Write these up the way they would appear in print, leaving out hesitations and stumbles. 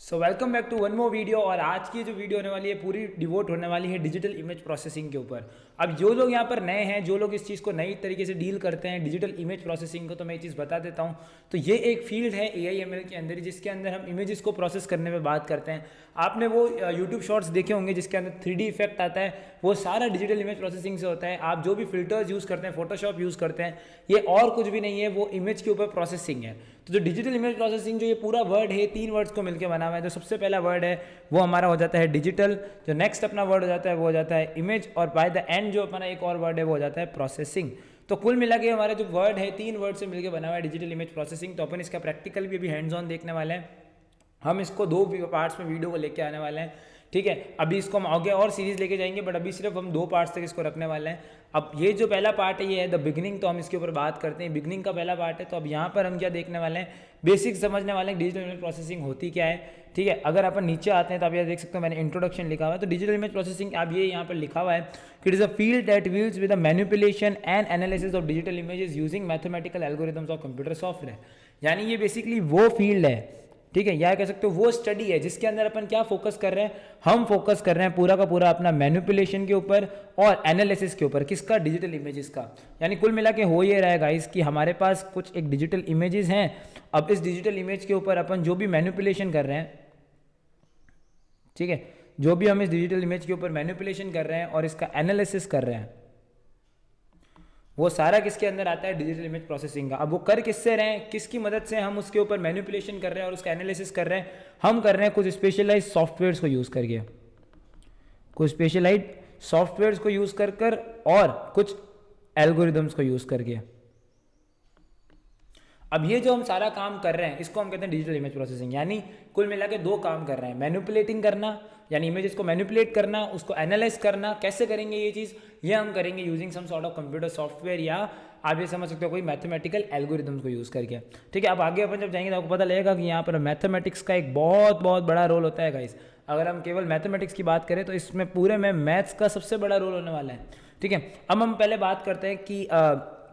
So welcome back to one more video. और आज की जो वीडियो होने वाली है पूरी डिवोट होने वाली है डिजिटल इमेज प्रोसेसिंग के ऊपर। अब जो लोग यहाँ पर नए हैं, जो लोग इस चीज़ को नई तरीके से डील करते हैं डिजिटल इमेज प्रोसेसिंग को, तो मैं ये चीज़ बता देता हूँ। तो ये एक फील्ड है AI/ML के अंदर, जिसके अंदर हम इमेजेस को प्रोसेस करने में बात करते हैं। आपने वो यूट्यूब शॉर्ट्स देखे होंगे जिसके अंदर 3D इफेक्ट आता है, वो सारा डिजिटल इमेज प्रोसेसिंग से होता है। आप जो भी फिल्टर्स यूज़ करते हैं, फोटोशॉप यूज़ करते हैं, ये और कुछ भी नहीं है, वो इमेज के ऊपर प्रोसेसिंग है। तो जो डिजिटल इमेज प्रोसेसिंग, जो ये पूरा वर्ड है, 3 वर्ड्स को मिलकर बना हुआ है। जो सबसे पहला वर्ड है वो हमारा हो जाता है डिजिटल, जो नेक्स्ट अपना वर्ड हो जाता है वो हो जाता है इमेज, और बाय द एंड जो अपना एक और वर्ड है वो हो जाता है प्रोसेसिंग। तो कुल मिला के हमारा जो वर्ड है 3 वर्ड से मिलकर बना हुआ है डिजिटल इमेज प्रोसेसिंग। तो अपन इसका प्रैक्टिकल भी अभी हैंड्स ऑन देखने वाले हैं। हम इसको 2 पार्ट्स में वीडियो को लेके आने वाले हैं, ठीक है। अभी इसको हम आगे और सीरीज लेके जाएंगे, बट अभी सिर्फ हम 2 पार्ट्स तक इसको रखने वाले हैं। अब ये जो पहला पार्ट है ये है द बिगनिंग, तो हम इसके ऊपर बात करते हैं। बिगनिंग का पहला पार्ट है, तो अब यहाँ पर हम क्या देखने वाले हैं, बेसिक समझने वाले हैं डिजिटल इमेज प्रोसेसिंग होती क्या है, ठीक है। अगर अपन नीचे आते हैं तो आप ये देख सकते हो मैंने इंट्रोडक्शन लिखा हुआ है। तो डिजिटल इमेज प्रोसेसिंग अब ये यहाँ पर लिखा हुआ है कि it is a field that deals with the manipulation and analysis of digital images using mathematical algorithms of computer software. यानी ये बेसिकली वो फील्ड है, ठीक है, या कह सकते हो वो स्टडी है जिसके अंदर अपन क्या फोकस कर रहे हैं, हम फोकस कर रहे हैं पूरा का पूरा अपना मैनिपुलेशन के ऊपर और एनालिसिस के ऊपर। किसका? डिजिटल इमेजेस का। यानी कुल मिला के हो ये रहा है गाइस कि हमारे पास कुछ एक डिजिटल इमेजेस हैं। अब इस डिजिटल इमेज के ऊपर अपन जो भी मैनिपुलेशन कर रहे हैं, ठीक है, जो भी हम इस डिजिटल इमेज के ऊपर मैनिपुलेशन कर रहे हैं और इसका एनालिसिस कर रहे हैं, वो सारा किसके अंदर आता है? डिजिटल इमेज प्रोसेसिंग का। अब वो कर किससे रहे हैं, किसकी मदद से हम उसके ऊपर मैनिपुलेशन कर रहे हैं और उसका एनालिसिस कर रहे हैं? हम कर रहे हैं कुछ स्पेशलाइज सॉफ्टवेयर्स को यूज करके, कुछ स्पेशलाइज सॉफ्टवेयर्स को यूज कर और कुछ एल्गोरिदम्स को यूज करके। अब ये जो हम सारा काम कर रहे हैं इसको हम कहते हैं डिजिटल इमेज प्रोसेसिंग। यानी कुल मिला के 2 काम कर रहे हैं, मैनिपुलेटिंग करना, यानी इमेजेस को मैनिपुलेट करना, उसको एनालाइज करना। कैसे करेंगे ये चीज़? ये हम करेंगे using some sort of computer software, या आप ये समझ सकते हो कोई मैथमेटिकल एल्गोरिदम्स को यूज़ करके, ठीक है। अब आगे अपन जब जाएंगे तो आपको पता लगेगा कि यहाँ पर मैथमेटिक्स का एक बहुत बहुत बड़ा रोल होता है गाइस। अगर हम केवल मैथमेटिक्स की बात करें तो इसमें पूरे में मैथ्स का सबसे बड़ा रोल होने वाला है, ठीक है। अब हम पहले बात करते हैं कि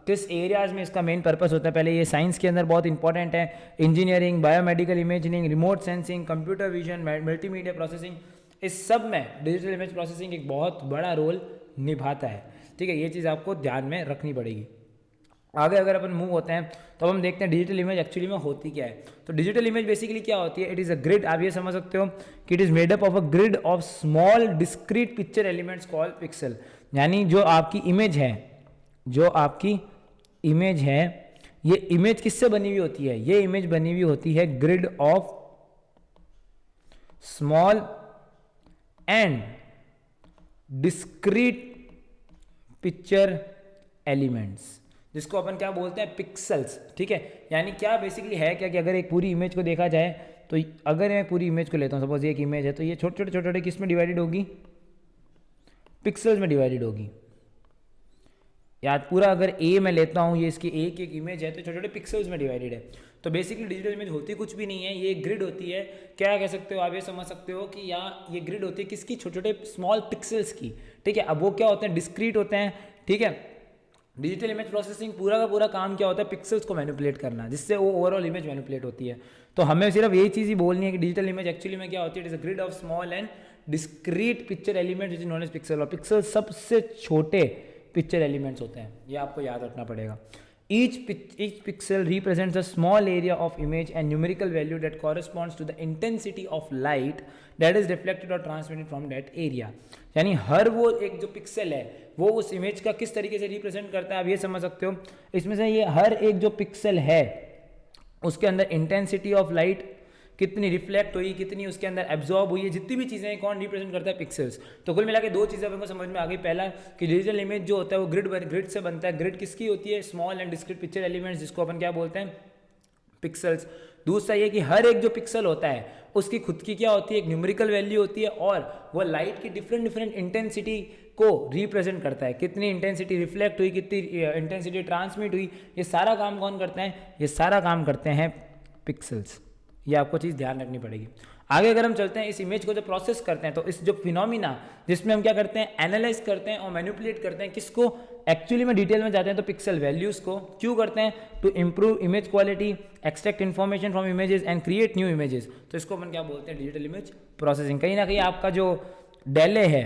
किस एरियाज में इसका मेन पर्पस होता है। पहले ये साइंस के अंदर बहुत इंपॉर्टेंट है, engineering, biomedical imaging, remote sensing, computer vision, multimedia processing, इस सब में डिजिटल इमेज प्रोसेसिंग एक बहुत बड़ा रोल निभाता है, ठीक है। ये चीज़ आपको ध्यान में रखनी पड़ेगी। आगे अगर अपन मूव होते हैं तो हम देखते हैं डिजिटल इमेज एक्चुअली में होती क्या है। तो डिजिटल इमेज बेसिकली क्या होती है? It is a grid. आप ये समझ सकते हो कि it is made up of a grid of small discrete picture elements called pixel. यानी जो आपकी इमेज है, जो आपकी इमेज है, ये इमेज किससे बनी हुई होती है? ये इमेज बनी हुई होती है grid of small and discrete picture elements, जिसको अपन क्या बोलते हैं? पिक्सल्स, ठीक है। यानी क्या बेसिकली है क्या कि अगर एक पूरी इमेज को देखा जाए तो अगर मैं पूरी इमेज को लेता हूं, सपोज एक इमेज है, तो ये छोटे छोटे छोटे छोटे किस में डिवाइडेड होगी? पिक्सल्स में डिवाइडेड होगी। या पूरा अगर ए में लेता हूँ, ये इसकी एक एक इमेज है, तो छोटे छोटे पिक्सल्स में डिवाइडेड है। तो बेसिकली डिजिटल इमेज होती कुछ भी नहीं है, ये ग्रिड होती है। क्या कह सकते हो आप? ये समझ सकते हो कि यहाँ ये ग्रिड होती है किसकी? छोटे छोटे स्मॉल पिक्सल्स की, ठीक है। अब वो क्या होते हैं? डिस्क्रीट होते हैं, ठीक है। डिजिटल इमेज प्रोसेसिंग पूरा का पूरा काम क्या होता है? पिक्सल्स को मैनिपुलेट करना, जिससे वो ओवरऑल इमेज मैनिपुलेट होती है। तो हमें सिर्फ यही चीज़ ही बोलनी है कि डिजिटल इमेज एक्चुअली में क्या होती है? It is a grid of small and discrete picture element which is known as pixel. और पिक्सल सबसे छोटे पिक्चर एलिमेंट्स होते हैं, ये आपको याद रखना पड़ेगा। Each pixel represents a small area of image and numerical value that corresponds to the intensity of light that is reflected or transmitted from that area. यानी हर वो एक जो पिक्सल है वो उस इमेज का किस तरीके से रिप्रेजेंट करता है, आप ये समझ सकते हो। इसमें से ये हर एक जो पिक्सल है उसके अंदर इंटेंसिटी ऑफ लाइट कितनी रिफ्लेक्ट हुई, कितनी उसके अंदर एब्जॉर्ब हुई है, जितनी भी चीज़ें कौन रिप्रेजेंट करता है? पिक्सल्स। तो कुल मिला के 2 चीज़ें हमको समझ में आ गई। पहला कि डिजिटल इमेज जो होता है वो ग्रिड से बनता है। ग्रिड किसकी होती है? Small and discrete picture elements, जिसको अपन क्या बोलते हैं? पिक्सल्स। दूसरा ये कि हर एक जो पिक्सल होता है उसकी खुद की क्या होती है? एक न्यूमेरिकल वैल्यू होती है, और वो लाइट की डिफरेंट इंटेंसिटी को रिप्रेजेंट करता है। कितनी इंटेंसिटी रिफ्लेक्ट हुई, कितनी इंटेंसिटी ट्रांसमिट हुई, ये सारा काम कौन करते हैं? ये सारा काम करते हैं पिक्सल्स। ये आपको चीज़ ध्यान रखनी पड़ेगी। आगे अगर हम चलते हैं, इस इमेज को जब प्रोसेस करते हैं तो इस जो फिनोमिना जिसमें हम क्या करते हैं, एनालाइज करते हैं और मैनिपुलेट करते हैं, किसको एक्चुअली में डिटेल में जाते हैं तो पिक्सल वैल्यूज को। क्यों करते हैं? To improve image quality, extract information from images and create new images. तो इसको अपन क्या बोलते हैं, डिजिटल इमेज प्रोसेसिंग। कहीं ना कहीं आपका जो डेले है,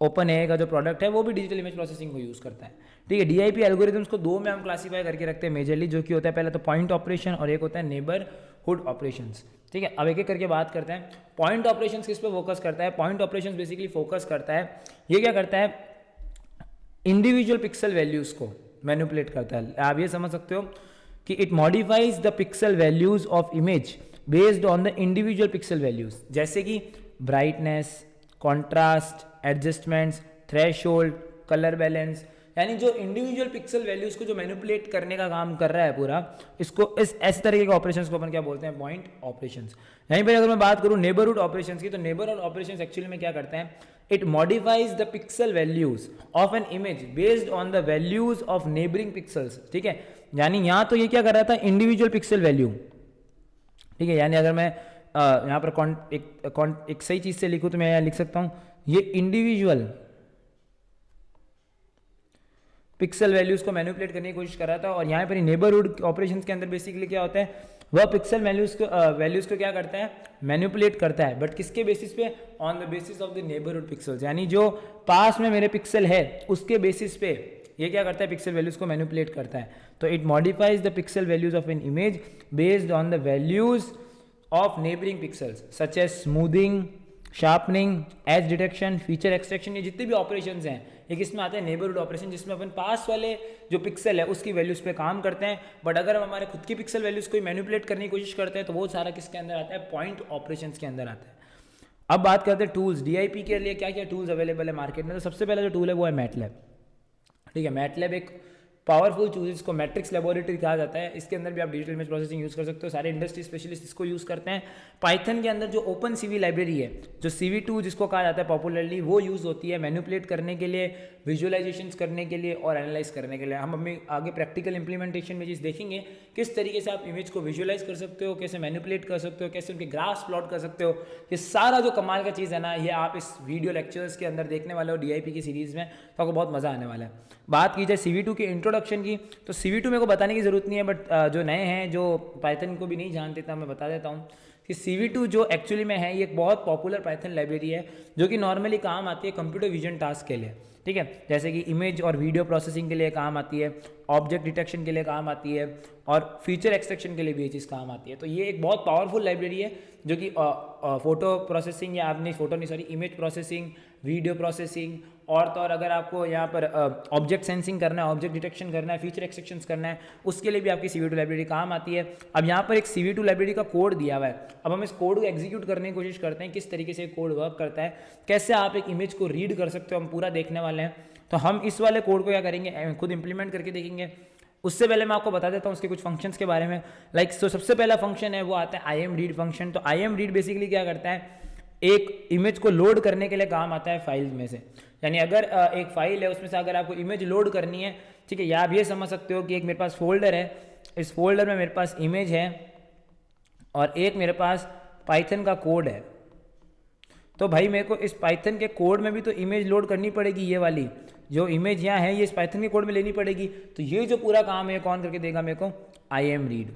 ओपन एआई का जो प्रोडक्ट है, वो भी डिजिटल इमेज प्रोसेसिंग को यूज़ करता है। ठीक है, डीआईपी एल्गोरिथम्स को दो में हम क्लासीफाई करके रखते हैं मेजरली, जो कि होता है पहले तो पॉइंट ऑपरेशन और एक होता है नेबरहुड ऑपरेशंस। ठीक है, अब एक एक करके बात करते हैं। पॉइंट ऑपरेशंस किस पे फोकस करता है? पॉइंट ऑपरेशंस बेसिकली फोकस करता है, ये क्या करता है, इंडिविजुअल पिक्सल वैल्यूज को मैनिपुलेट करता है। आप ये समझ सकते हो कि it modifies the pixel values of image based on the individual pixel values, जैसे कि brightness, contrast, adjustments, threshold, colour balance. यानी जो इंडिविजुअल पिक्सल वैल्यूज को जो मैनिपुलेट करने का काम कर रहा है पूरा, इसको इस तरीके के ऑपरेशंस को अपन क्या बोलते हैं, पॉइंट ऑपरेशंस। यहीं पर अगर मैं बात करूं नेबरहुड ऑपरेशंस की, तो नेबरहुड ऑपरेशंस एक्चुअली में क्या करते हैं, it modifies the pixel values of an image based on the values of neighbouring pixels. ठीक है, यानी यहां तो ये क्या कर रहा था, इंडिविजुअल पिक्सल वैल्यू। ठीक है, यानी अगर मैं यहाँ पर एक सही चीज से लिखूं तो मैं यहाँ लिख सकता हूं, ये इंडिविजुअल पिक्सल वैल्यूज को मैनिपुलेट करने की कोशिश कर रहा था। और यहाँ पर नेबरहुड ऑपरेशंस के अंदर बेसिकली क्या होता है, वह पिक्सल वैल्यूज को क्या करता है, मैनिपुलेट करता है, बट किसके बेसिस पे, on the basis of the neighbourhood pixels. यानी जो पास में मेरे पिक्सल है उसके बेसिस पे ये क्या करता है, पिक्सल वैल्यूज को मैनिपुलेट करता है। तो it modifies the pixel values of an image based on the values of neighbouring pixels such as smoothing, sharpening, edge detection, feature extraction. ये जितने भी ऑपरेशंस हैं ये किसमें आते हैं, नेबरहुड ऑपरेशन, जिसमें अपन पास वाले जो पिक्सल है उसकी वैल्यूज पे काम करते हैं। बट अगर हम हमारे खुद की पिक्सल वैल्यूज को मैनिपुलेट करने की कोशिश करते हैं तो वो सारा किसके अंदर आता है, पॉइंट ऑपरेशंस के अंदर आता है। अब बात करते हैं टूल्स। डीआईपी के लिए क्या क्या टूल्स अवेलेबल है मार्केट में। तो सबसे पहला जो टूल है वो है मैटलैब। ठीक है, मैटलैब एक पावरफुल टूल, इसको मैट्रिक्स लेबोरेटरी कहा जाता है। इसके अंदर भी आप डिजिटल इमेज प्रोसेसिंग यूज़ कर सकते हो, सारे इंडस्ट्री स्पेशलिस्ट इसको यूज़ करते हैं। पाइथन के अंदर जो ओपन सीवी लाइब्रेरी है, जो CV2 जिसको कहा जाता है पॉपुलरली, वो यूज़ होती है मैनिपुलेट करने के लिए, विजुअलाइजेशंस करने के लिए और एनालाइज करने के लिए। हम अपने आगे प्रैक्टिकल इंप्लीमेंटेशन में चीज़ देखेंगे, किस तरीके से आप इमेज को विजुअलाइज कर सकते हो, कैसे मैनिपुलेट कर सकते हो, कैसे उनके ग्राफ्स प्लॉट कर सकते हो। ये सारा जो कमाल का चीज़ है ना, ये आप इस वीडियो लेक्चर्स के अंदर देखने वाले हो डीआईपी की सीरीज़ में, तो आपको बहुत मज़ा आने वाला है। बात की जाए CV2 के इंट्रोडक्शन की, तो CV2 मेरे को बताने की ज़रूरत नहीं है, बट जो नए हैं जो पाइथन को भी नहीं जानते था, मैं बता देता हूँ कि CV2 जो एक्चुअली में है, ये एक बहुत पॉपुलर पाइथन लाइब्रेरी है जो कि नॉर्मली काम आती है कंप्यूटर विजन टास्क के लिए। ठीक है, जैसे कि इमेज और वीडियो प्रोसेसिंग के लिए काम आती है, ऑब्जेक्ट डिटेक्शन के लिए काम आती है और फीचर एक्सट्रैक्शन के लिए भी ये चीज़ काम आती है। तो ये एक बहुत पावरफुल लाइब्रेरी है जो कि फोटो प्रोसेसिंग या आपने इमेज प्रोसेसिंग, वीडियो प्रोसेसिंग और तो और अगर आपको यहाँ पर ऑब्जेक्ट सेंसिंग करना है, ऑब्जेक्ट डिटेक्शन करना है, फीचर एक्सट्रैक्शन करना है, उसके लिए भी आपकी CV2 लाइब्रेरी काम आती है। अब यहाँ पर एक CV2 लाइब्रेरी का कोड दिया हुआ है। अब हम इस कोड को एग्जीक्यूट करने की कोशिश करते हैं, किस तरीके से कोड वर्क करता है, कैसे आप एक इमेज को रीड कर सकते हो, हम पूरा देखने वाले हैं। तो हम इस वाले कोड को क्या करेंगे, खुद इंप्लीमेंट करके देखेंगे। उससे पहले मैं आपको बता देता हूँ उसके कुछ फंक्शंस के बारे में। तो सबसे पहला फंक्शन है वो आता है IMRead फंक्शन। तो IMRead बेसिकली क्या करता है, एक इमेज को लोड करने के लिए काम आता है फाइल में से। यानी अगर एक फाइल है उसमें से अगर आपको इमेज लोड करनी है, ठीक है, या आप ये समझ सकते हो कि एक मेरे पास फोल्डर है, इस फोल्डर में मेरे पास इमेज है और एक मेरे पास पाइथन का कोड है। तो भाई मेरे को इस पाइथन के कोड में भी तो इमेज लोड करनी पड़ेगी, ये वाली जो इमेज यहाँ है ये इस पाइथन के कोड में लेनी पड़ेगी। तो ये जो पूरा काम है कौन करके देगा मेरे को, IMRead।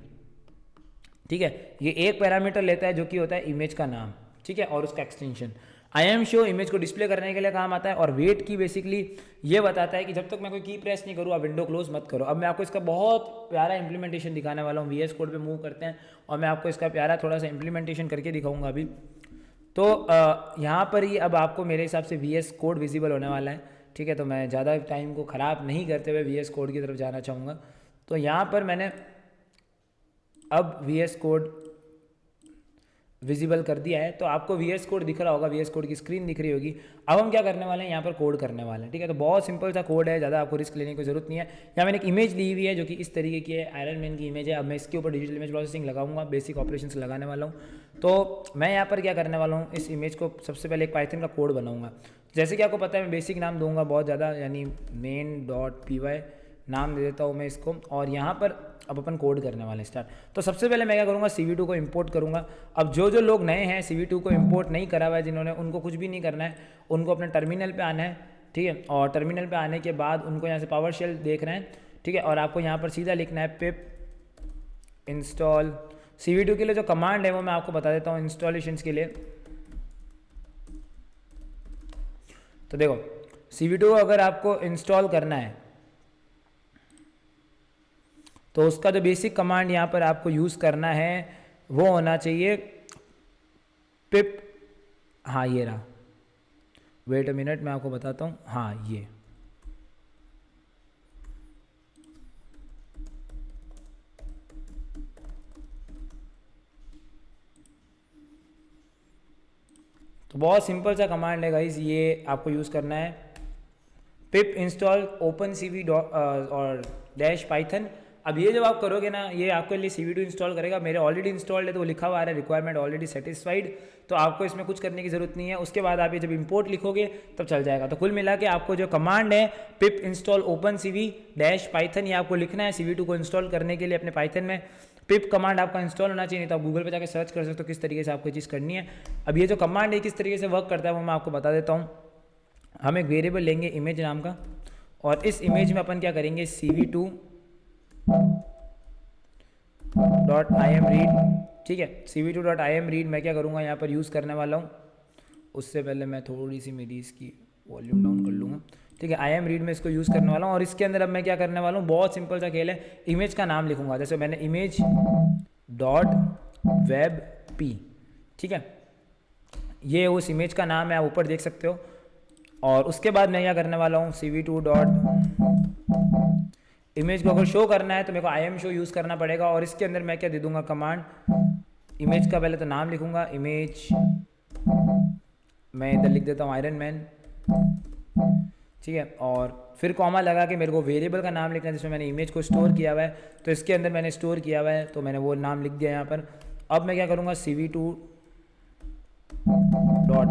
ठीक है, ये एक पैरामीटर लेता है जो कि होता है इमेज का नाम, ठीक है, और उसका एक्सटेंशन। IMShow इमेज को डिस्प्ले करने के लिए काम आता है और वेट की बेसिकली ये बताता है कि जब तक मैं कोई की प्रेस नहीं करूँ आप विंडो क्लोज मत करो। अब मैं आपको इसका बहुत प्यारा इंप्लीमेंटेशन दिखाने वाला हूँ। VS कोड पे मूव करते हैं और मैं आपको इसका प्यारा थोड़ा सा इंप्लीमेंटेशन करके दिखाऊंगा अभी। तो यहाँ पर ही अब आपको मेरे हिसाब से VS कोड विजिबल होने वाला है। ठीक है, तो मैं ज़्यादा टाइम को ख़राब नहीं करते हुए VS कोड की तरफ जाना चाहूँगा। तो यहाँ पर मैंने अब VS कोड विजिबल कर दिया है, तो आपको VS कोड दिख रहा होगा, VS कोड की स्क्रीन दिख रही होगी। अब हम क्या करने वाले हैं, यहाँ पर कोड करने वाले हैं। ठीक है, तो बहुत सिंपल सा कोड है, ज़्यादा आपको रिस्क लेने की जरूरत नहीं है। यहाँ मैंने एक इमेज ली हुई है जो कि इस तरीके की है, आयरन मैन की इमेज है। अब मैं इसके ऊपर डिजिटल इमेज प्रोसेसिंग लगाऊंगा, बेसिक ऑपरेशंस लगाने वाला हूँ। तो मैं यहाँ पर क्या करने वाला हूँ, इस इमेज को सबसे पहले एक पाइथन का कोड बनाऊंगा। जैसे कि आपको पता है मैं बेसिक नाम दूंगा बहुत ज़्यादा, यानी main.py नाम दे देता हूँ मैं इसको, और यहाँ पर अब अपन कोड करने वाले स्टार्ट। तो सबसे पहले मैं क्या करूँगा, CV2 को इंपोर्ट करूँगा। अब जो लोग नए हैं CV2 को इंपोर्ट नहीं करा हुआ है जिन्होंने, उनको कुछ भी नहीं करना है, उनको अपने टर्मिनल पे आना है, ठीक है। और टर्मिनल पे आने के बाद उनको यहाँ से पावर शेल देख रहे हैं, ठीक है। और आपको यहाँ पर सीधा लिखना है पिप इंस्टॉल। CV2 के लिए जो कमांड है वो मैं आपको बता देता हूँ इंस्टॉलेशंस के लिए। तो देखो CV2 को अगर आपको इंस्टॉल करना है तो उसका जो बेसिक कमांड यहाँ पर आपको यूज़ करना है वो होना चाहिए पिप, हाँ ये रहा, वेट अ मिनट मैं आपको बताता हूँ, हाँ ये। तो बहुत सिंपल सा कमांड है गाइस, ये आपको यूज़ करना है पिप इंस्टॉल ओपन CV और डैश पाइथन। अब ये जब आप करोगे ना, ये आपके लिए CV2 इंस्टॉल करेगा। मेरे ऑलरेडी इंस्टॉल्ड है तो वो लिखा हुआ आ रहा है रिक्वायरमेंट ऑलरेडी सेटिस्फाइड, तो आपको इसमें कुछ करने की ज़रूरत नहीं है। उसके बाद आप ये जब इंपोर्ट लिखोगे तब चल जाएगा। तो कुल मिला के आपको जो कमांड है पिप install open CV dash Python, ये आपको लिखना है CV2 को इंस्टॉल करने के लिए अपने पाइथन में। पिप कमांड आपका इंस्टॉल होना चाहिए, नहीं तो आप गूगल पे जाकर सर्च कर सकते हो किस तरीके से आपको चीज़ करनी है। अब ये जो कमांड है किस तरीके से वर्क करता है वो मैं आपको बता देता हूँ। हम एक वेरिएबल लेंगे इमेज नाम का, और इस इमेज में अपन क्या करेंगे CV2 .imread, ठीक है। CV2 .imread मैं क्या करूँगा यहाँ पर यूज़ करने वाला हूँ। उससे पहले मैं थोड़ी सी मेरी इसकी वॉल्यूम डाउन कर लूँगा, ठीक है। imread में इसको यूज़ करने वाला हूँ। और इसके अंदर अब मैं क्या करने वाला हूँ, बहुत सिंपल सा खेल है, इमेज का नाम लिखूँगा। जैसे मैंने इमेज .webp, ठीक है, ये उस इमेज का नाम है, आप ऊपर देख सकते हो। और उसके बाद मैं क्या करने वाला हूँ, CV2 इमेज को अगर शो करना है तो मेरे को IMShow यूज़ करना पड़ेगा। और इसके अंदर मैं क्या दे दूंगा कमांड, इमेज का पहले तो नाम लिखूंगा, इमेज मैं इधर लिख देता हूँ आयरन मैन, ठीक है। और फिर कॉमा लगा के मेरे को वेरिएबल का नाम लिखना है जिसमें मैंने इमेज को स्टोर किया हुआ है। तो इसके अंदर मैंने स्टोर किया हुआ है तो मैंने वो नाम लिख दिया यहाँ पर। अब मैं क्या करूँगा, CV2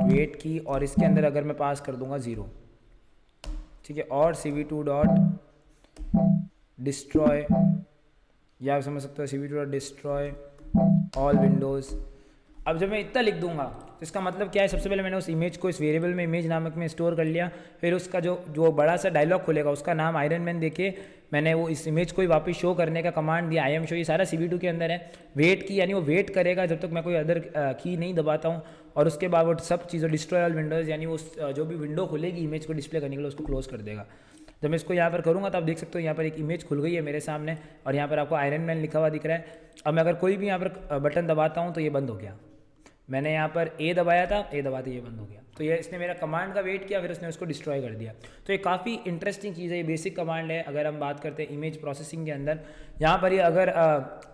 .wait की, और इसके अंदर अगर मैं पास कर दूंगा 0, ठीक है। और CV2 डिस्ट्रॉय, या आप समझ सकते हो CV2 डिस्ट्रॉय ऑल विंडोज़। अब जब मैं इतना लिख दूंगा तो इसका मतलब क्या है, सबसे पहले मैंने उस इमेज को इस वेरिएबल में इमेज नामक में स्टोर कर लिया। फिर उसका जो बड़ा सा डायलॉग खुलेगा उसका नाम आयरन मैन देके मैंने वो इस इमेज को ही वापस शो करने का कमांड दिया IMShow। ये सारा CV2 के अंदर है। वेट की यानी वो वेट करेगा जब तक मैं कोई अदर की नहीं दबाता हूँ। और उसके बाद वो सब चीज़ें डिस्ट्रॉय ऑल विंडोज़, यानी वो जो भी विंडो खुलेगी इमेज को डिस्प्ले करने के लिए उसको क्लोज कर देगा। जब मैं इसको यहाँ पर करूँगा तो आप देख सकते हो यहाँ पर एक इमेज खुल गई है मेरे सामने, और यहाँ पर आपको आयरन मैन लिखा हुआ दिख रहा है। अब मैं अगर कोई भी यहाँ पर बटन दबाता हूँ तो ये बंद हो गया। मैंने यहाँ पर A दबाया था, A दबाते ये बंद हो गया। तो ये इसने मेरा कमांड का वेट किया, फिर उसने उसको डिस्ट्रॉय कर दिया। तो ये काफ़ी इंटरेस्टिंग चीज़ है, ये बेसिक कमांड है। अगर हम बात करते हैं इमेज प्रोसेसिंग के अंदर, यहाँ पर ये अगर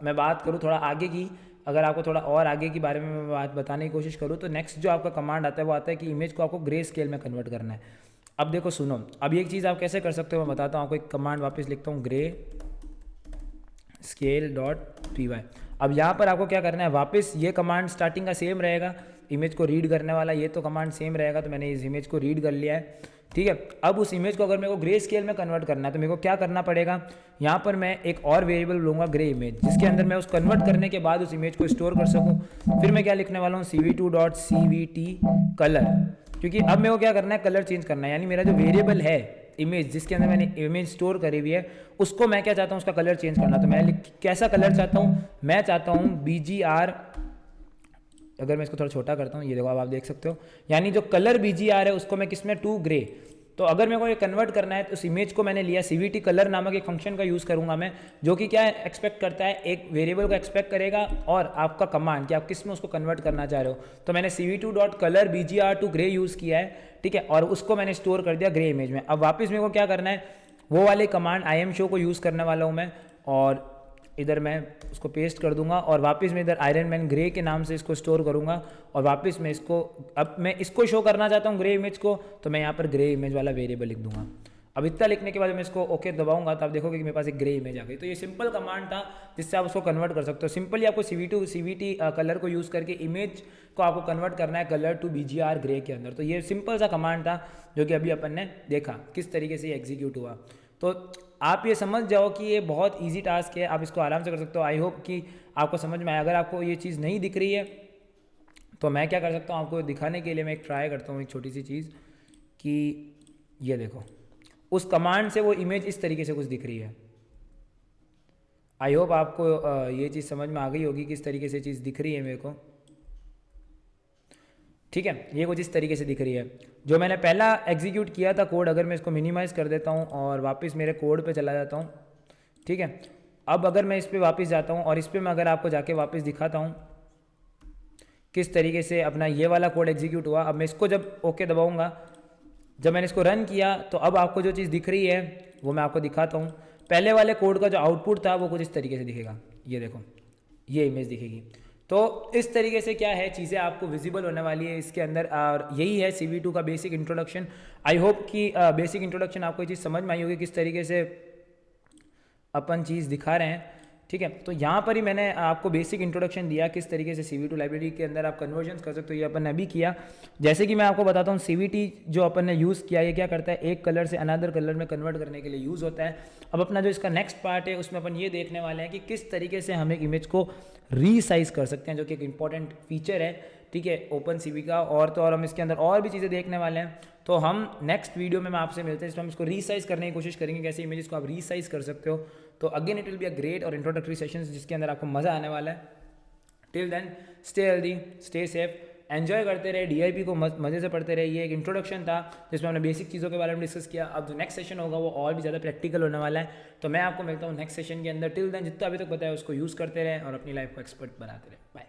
मैं बात करूँ थोड़ा आगे की, अगर आपको थोड़ा और आगे के बारे में मैं बात बताने की कोशिश करूँ तो नेक्स्ट जो आपका कमांड आता है वो आता है कि इमेज को आपको ग्रे स्केल में कन्वर्ट करना है। अब देखो सुनो, अब एक चीज़ आप कैसे कर सकते हो मैं बताता हूँ आपको। एक कमांड वापस लिखता हूँ, ग्रे scale.py। अब यहाँ पर आपको क्या करना है, वापस ये कमांड स्टार्टिंग का सेम रहेगा, इमेज को रीड करने वाला ये तो कमांड सेम रहेगा। तो मैंने इस इमेज को रीड कर लिया है, ठीक है। अब उस इमेज को अगर मेरे को ग्रे स्केल में कन्वर्ट करना है तो मेरे को क्या करना पड़ेगा, यहाँ पर मैं एक और वेरिएबल लूँगा ग्रे इमेज, जिसके अंदर मैं उस कन्वर्ट करने के बाद उस इमेज को स्टोर कर सकूँ। फिर मैं क्या लिखने वाला हूँ, CV2.cvt कलर, क्योंकि अब मेरे को क्या करना है, कलर चेंज करना है। यानी मेरा जो वेरिएबल है इमेज जिसके अंदर मैंने इमेज स्टोर करी हुई है उसको मैं क्या चाहता हूँ, उसका कलर चेंज करना। तो मैं कैसा कलर चाहता हूँ, मैं चाहता हूँ BGR, अगर मैं इसको थोड़ा छोटा करता हूँ, ये देखो अब आप देख सकते हो, यानी जो कलर BGR है उसको मैं किसमें, टू ग्रे। तो अगर मेरे को ये कन्वर्ट करना है तो उस इमेज को मैंने लिया, CVT कलर नामक एक फंक्शन का यूज़ करूंगा मैं, जो कि क्या एक्सपेक्ट करता है, एक वेरिएबल को एक्सपेक्ट करेगा और आपका कमांड कि आप किस में उसको कन्वर्ट करना चाह रहे हो। तो मैंने CV2.color BGR to grey use किया है, ठीक है, और उसको मैंने स्टोर कर दिया ग्रे इमेज में। अब वापस मेरे को क्या करना है, वो वाले कमांड IMShow को यूज़ करने वाला हूँ मैं, और इधर मैं उसको पेस्ट कर दूंगा और वापस मैं इधर आयरन मैन ग्रे के नाम से इसको स्टोर करूंगा। और वापस मैं इसको, अब मैं इसको शो करना चाहता हूँ ग्रे इमेज को, तो मैं यहाँ पर ग्रे इमेज वाला वेरिएबल लिख दूंगा। अब इतना लिखने के बाद मैं इसको ओके दबाऊंगा तो आप देखोगे कि मेरे पास एक ग्रे इमेज आ गई। तो ये सिंपल कमांड था जिससे आप उसको कन्वर्ट कर सकते हो। सिंपली आपको CVT कलर को यूज़ करके इमेज को आपको कन्वर्ट करना है कलर टू BGR ग्रे के अंदर। तो ये सिंपल सा कमांड था जो कि अभी अपन ने देखा किस तरीके से एग्जीक्यूट हुआ। तो आप ये समझ जाओ कि ये बहुत ईजी टास्क है, आप इसको आराम से कर सकते हो। आई होप कि आपको समझ में आए। अगर आपको ये चीज़ नहीं दिख रही है तो मैं क्या कर सकता हूँ, आपको दिखाने के लिए मैं एक ट्राई करता हूँ एक छोटी सी चीज़ कि ये देखो, उस कमांड से वो इमेज इस तरीके से कुछ दिख रही है। आई होप आपको ये चीज़ समझ में आ गई होगी किस तरीके से चीज़ दिख रही है मेरे को। ठीक है, ये कुछ इस तरीके से दिख रही है। जो मैंने पहला एग्जीक्यूट किया था कोड, अगर मैं इसको मिनिमाइज़ कर देता हूँ और वापस मेरे कोड पे चला जाता हूँ, ठीक है, अब अगर मैं इस पर वापस जाता हूँ और इस पर मैं अगर आपको जाके वापस दिखाता हूँ किस तरीके से अपना ये वाला कोड एग्जीक्यूट हुआ। अब मैं इसको जब ओके दबाऊँगा, जब मैंने इसको रन किया तो अब आपको जो चीज़ दिख रही है वो मैं आपको दिखाता हूँ। पहले वाले कोड का जो आउटपुट था वो कुछ इस तरीके से दिखेगा, ये देखो, ये इमेज दिखेगी। तो इस तरीके से क्या है, चीज़ें आपको विजिबल होने वाली है इसके अंदर। और यही है CV2 का बेसिक इंट्रोडक्शन। आई होप कि बेसिक इंट्रोडक्शन आपको ये चीज़ समझ में आई होगी किस तरीके से अपन चीज़ दिखा रहे हैं। ठीक है, तो यहाँ पर ही मैंने आपको बेसिक इंट्रोडक्शन दिया किस तरीके से CV2 लाइब्रेरी के अंदर आप कन्वर्जन कर सकते हो। ये अपन ने अभी किया। जैसे कि मैं आपको बताता हूँ, CVT जो अपन ने यूज़ किया ये क्या करता है, एक कलर से अनदर कलर में कन्वर्ट करने के लिए यूज़ होता है। अब अपना जो इसका नेक्स्ट पार्ट है उसमें अपन ये देखने वाले हैं कि किस तरीके से हम एक इमेज को रीसाइज कर सकते हैं, जो कि एक इंपॉर्टेंट फीचर है। ठीक है, OpenCV का। और तो और हम इसके अंदर और भी चीज़ें देखने वाले हैं। तो हम नेक्स्ट वीडियो में मैं आपसे मिलते हैं जिसमें हम इसको रीसाइज करने की कोशिश करेंगे, कैसे इमेजेस को आप रीसाइज कर सकते हो। तो again it will be a great और इंट्रोडक्टरी सेशन जिसके अंदर आपको मज़ा आने वाला है। Till then stay healthy, stay safe, enjoy करते रहे, DIP को मज़े से पढ़ते रहे। ये एक इंट्रोडक्शन था जिसमें हमने बेसिक चीज़ों के बारे में डिस्कस किया। अब जो नेक्स्ट सेशन होगा वो और भी ज़्यादा प्रैक्टिकल होने वाला है। तो मैं आपको मिलता हूँ नेक्स्ट सेशन के अंदर। टिल देन जितना अभी तक बताया उसको यूज़ करते रहें और अपनी लाइफ को एक्सपर्ट बनाते रहें। बाय।